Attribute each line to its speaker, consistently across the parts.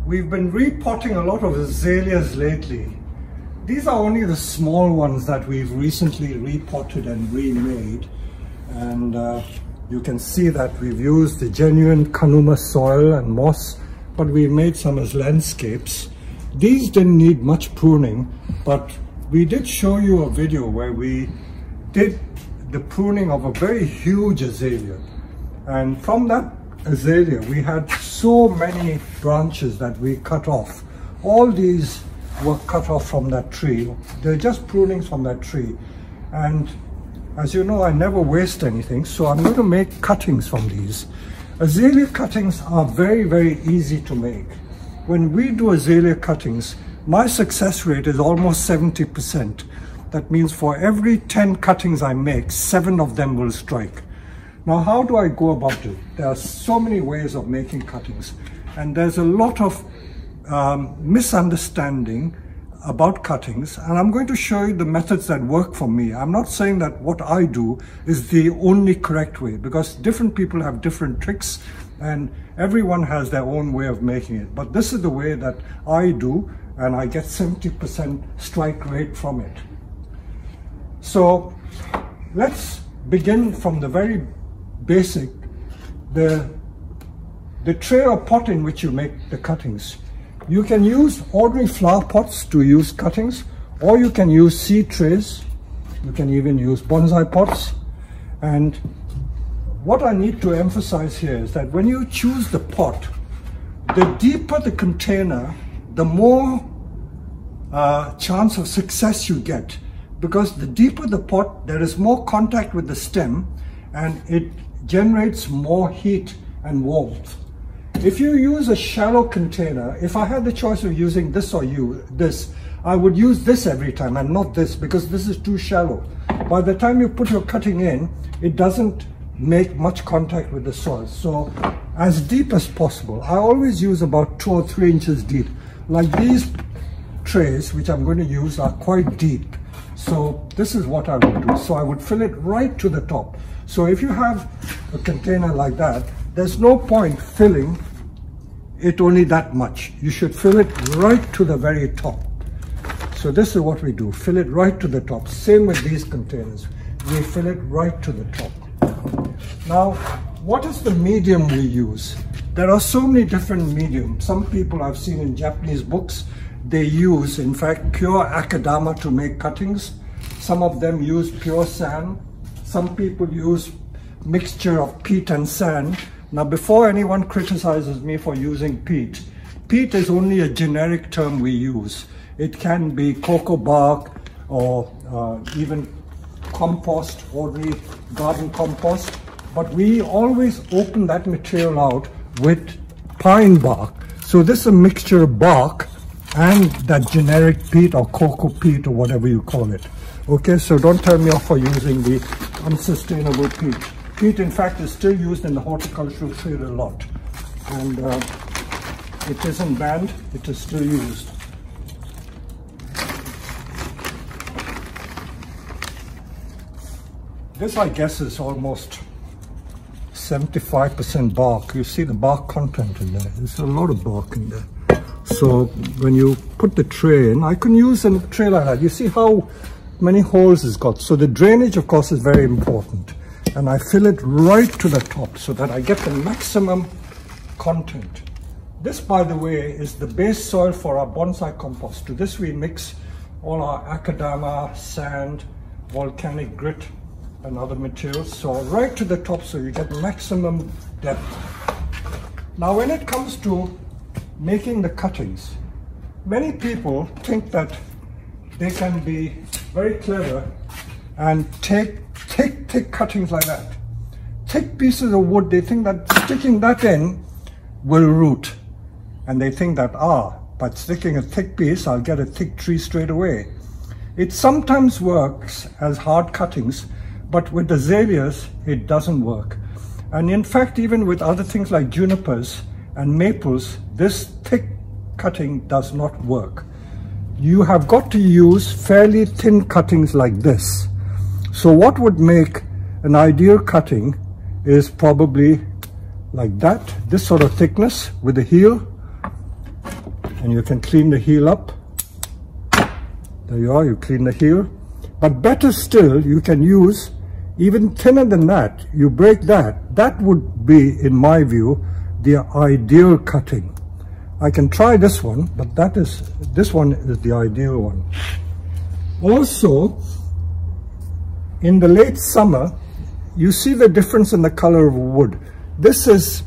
Speaker 1: We've been repotting a lot of azaleas lately. These are only the small ones that we've recently repotted and remade. And you can see that we've used the genuine Kanuma soil and moss, but we've made some as landscapes. These didn't need much pruning, but we did show you a video where we did the pruning of a very huge azalea. And from that azalea, we had so many branches that we cut off. All these were cut off from that tree. They're just prunings from that tree. And as you know, I never waste anything, so I'm going to make cuttings from these. Azalea cuttings are very, very easy to make. When we do azalea cuttings, my success rate is almost 70%. That means for every 10 cuttings I make, 7 of them will strike. Now, how do I go about it? There are so many ways of making cuttings, and there's a lot of misunderstanding about cuttings, and I'm going to show you the methods that work for me. I'm not saying that what I do is the only correct way, because different people have different tricks and everyone has their own way of making it. But this is the way that I do, and I get 70% strike rate from it. So let's begin from the very basic, the tray or pot in which you make the cuttings. You can use ordinary flower pots to use cuttings, or you can use seed trays. You can even use bonsai pots. And what I need to emphasize here is that when you choose the pot, the deeper the container, the more chance of success you get, because the deeper the pot, there is more contact with the stem and it generates more heat and warmth. If you use a shallow container, if I had the choice of using this or this, I would use this every time and not this, because this is too shallow. By the time you put your cutting in, it doesn't make much contact with the soil. So as deep as possible. I always use about 2 or 3 inches deep. Like these trays, which I'm going to use, are quite deep. So this is what I would do. So I would fill it right to the top. So if you have a container like that, there's no point filling it only that much. You should fill it right to the very top. So this is what we do, fill it right to the top. Same with these containers. We fill it right to the top. Now, what is the medium we use? There are so many different mediums. Some people I've seen in Japanese books, they use, in fact, pure akadama to make cuttings. Some of them use pure sand. Some people use mixture of peat and sand. Now, before anyone criticizes me for using peat, peat is only a generic term we use. It can be cocoa bark or even compost, ordinary garden compost. But we always open that material out with pine bark. So this is a mixture of bark and that generic peat or cocoa peat or whatever you call it. Okay, so don't turn me off for using the unsustainable peat. Peat, in fact, is still used in the horticultural trade a lot. And it isn't banned, it is still used. This, I guess, is almost 75% bark. You see the bark content in there. There's a lot of bark in there. So when you put the tray in, I can use a tray like that. You see how many holes it's got. So the drainage, of course, is very important. And I fill it right to the top so that I get the maximum content. This, by the way, is the base soil for our bonsai compost. To this we mix all our akadama, sand, volcanic grit and other materials. So right to the top so you get maximum depth. Now when it comes to making the cuttings, many people think that they can be very clever and take thick cuttings like that. Thick pieces of wood, they think that sticking that in will root. And they think that, by sticking a thick piece, I'll get a thick tree straight away. It sometimes works as hard cuttings, but with azaleas, it doesn't work. And in fact, even with other things like junipers and maples, this thick cutting does not work. You have got to use fairly thin cuttings like this. So what would make an ideal cutting is probably like that, this sort of thickness with the heel. and you can clean the heel up. There you are, you clean the heel. But better still, you can use even thinner than that. You break that. That would be, in my view, the ideal cutting. I can try this one, but this one is the ideal one. Also, in the late summer, you see the difference in the color of wood. This is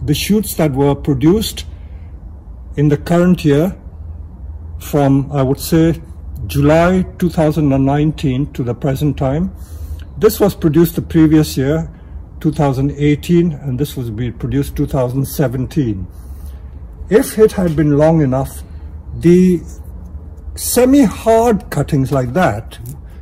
Speaker 1: the shoots that were produced in the current year from, I would say, July 2019 to the present time. This was produced the previous year, 2018, and this was produced 2017. If it had been long enough, the semi-hard cuttings like that,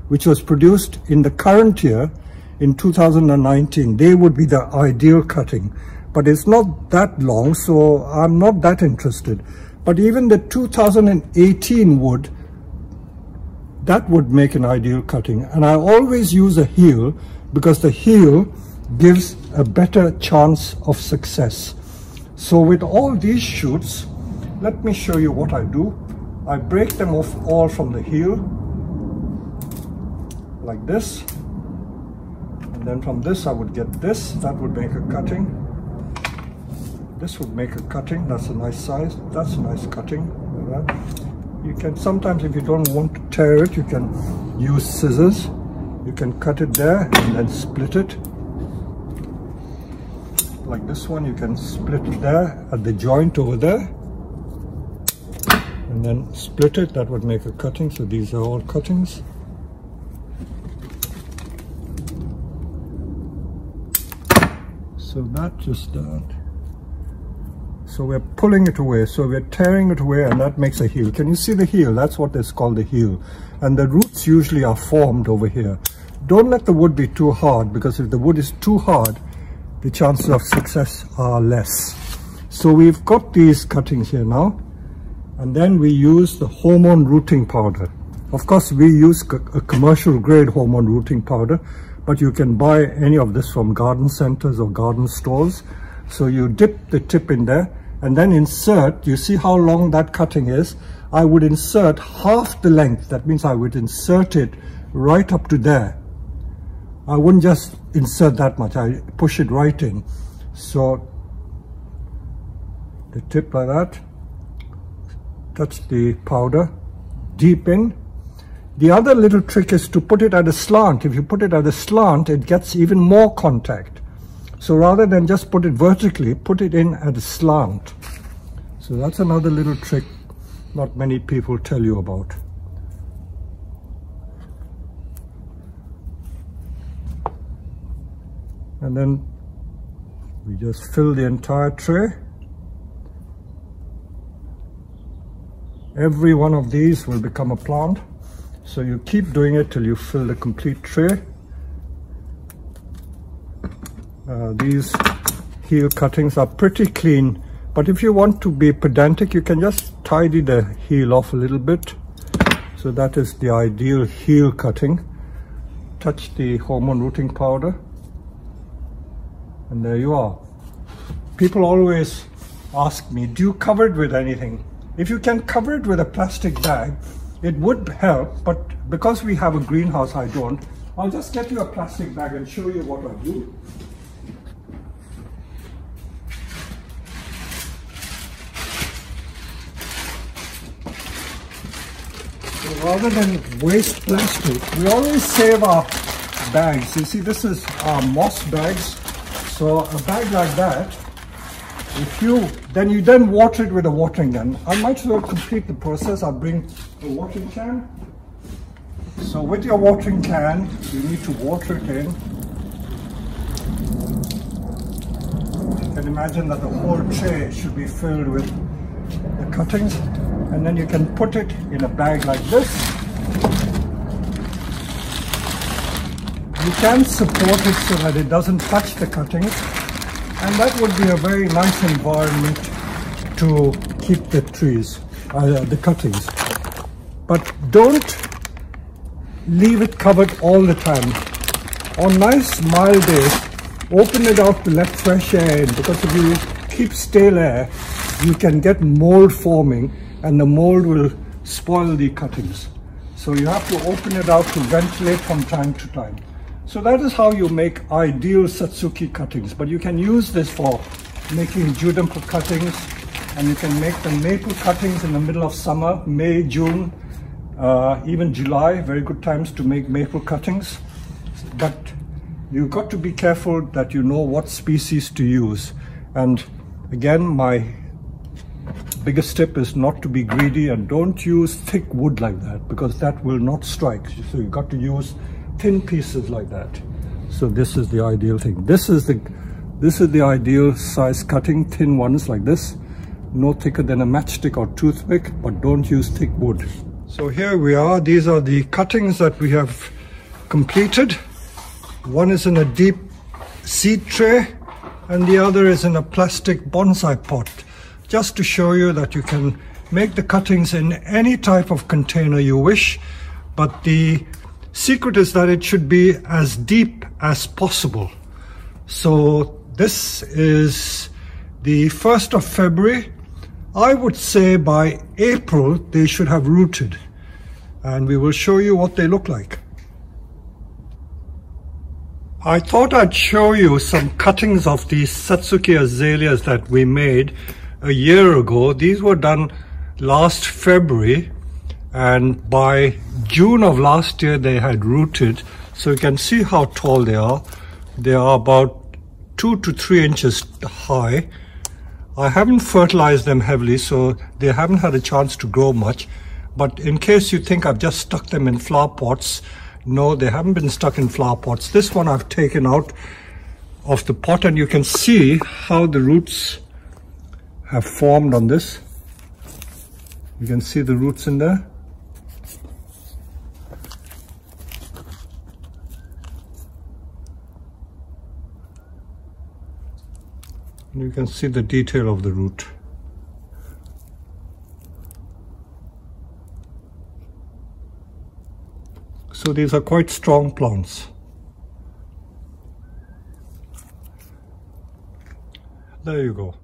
Speaker 1: which was produced in the current year, in 2019, they would be the ideal cutting. But it's not that long, so I'm not that interested. But even the 2018 wood, that would make an ideal cutting. And I always use a heel because the heel gives a better chance of success. So with all these shoots, let me show you what I do. I break them off all from the heel, like this. And then from this I would get this, that would make a cutting. This would make a cutting, that's a nice size, that's a nice cutting. Like that. You can sometimes, if you don't want to tear it, you can use scissors. You can cut it there and then split it. Like this one, you can split it there at the joint over there. And then split it, that would make a cutting. So these are all cuttings. So that just that. So we're pulling it away, so we're tearing it away, and that makes a heel. Can you see the heel? That's what is called the heel. And the roots usually are formed over here. Don't let the wood be too hard, because if the wood is too hard, the chances of success are less. So we've got these cuttings here now, and then we use the hormone rooting powder. Of course, we use a commercial grade hormone rooting powder, but you can buy any of this from garden centers or garden stores. So you dip the tip in there and then insert. You see how long that cutting is? I would insert half the length. That means I would insert it right up to there. I wouldn't just insert that much. I push it right in. So the tip like that. Touch the powder deep in. The other little trick is to put it at a slant. If you put it at a slant, it gets even more contact. So rather than just put it vertically, put it in at a slant. So that's another little trick not many people tell you about. And then we just fill the entire tray. Every one of these will become a plant. So you keep doing it till you fill the complete tray. These heel cuttings are pretty clean, but if you want to be pedantic, you can just tidy the heel off a little bit. So that is the ideal heel cutting. Touch the hormone rooting powder, and there you are. People always ask me, do you cover it with anything? If you can cover it with a plastic bag, it would help, but because we have a greenhouse, I don't. I'll just get you a plastic bag and show you what I do. So rather than waste plastic, we always save our bags. You see, this is our moss bags. So a bag like that, if you then water it with a watering can. I might as well complete the process. I'll bring the watering can. So with your watering can, you need to water it in. You can imagine that the whole tray should be filled with the cuttings, and then you can put it in a bag like this. You can support it so that it doesn't touch the cuttings, and that would be a very nice environment to keep the trees, the cuttings. But don't leave it covered all the time. On nice mild days, open it out to let fresh air in, because if you keep stale air, you can get mold forming, and the mold will spoil the cuttings. So you have to open it out to ventilate from time to time. So that is how you make ideal Satsuki cuttings. But you can use this for making juniper cuttings, and you can make the maple cuttings in the middle of summer, May, June, even July, very good times to make maple cuttings. But you've got to be careful that you know what species to use. And again, my biggest tip is not to be greedy, and don't use thick wood like that, because that will not strike. So you've got to use thin pieces like that. So this is the ideal thing. This is the ideal size cutting, thin ones like this, no thicker than a matchstick or toothpick, but don't use thick wood. So here we are. These are the cuttings that we have completed. One is in a deep seed tray, and the other is in a plastic bonsai pot, just to show you that you can make the cuttings in any type of container you wish, but the secret is that it should be as deep as possible. So this is the 1st of February. I would say by April they should have rooted, and we will show you what they look like. I thought I'd show you some cuttings of these Satsuki azaleas that we made a year ago. These were done last February, and by June of last year they had rooted. So you can see how tall they are. They are about 2 to 3 inches high. I haven't fertilized them heavily, so they haven't had a chance to grow much. But in case you think I've just stuck them in flower pots, no, they haven't been stuck in flower pots. This one I've taken out of the pot, and you can see how the roots have formed on this. You can see the roots in there. And you can see the detail of the root. So these are quite strong plants. There you go.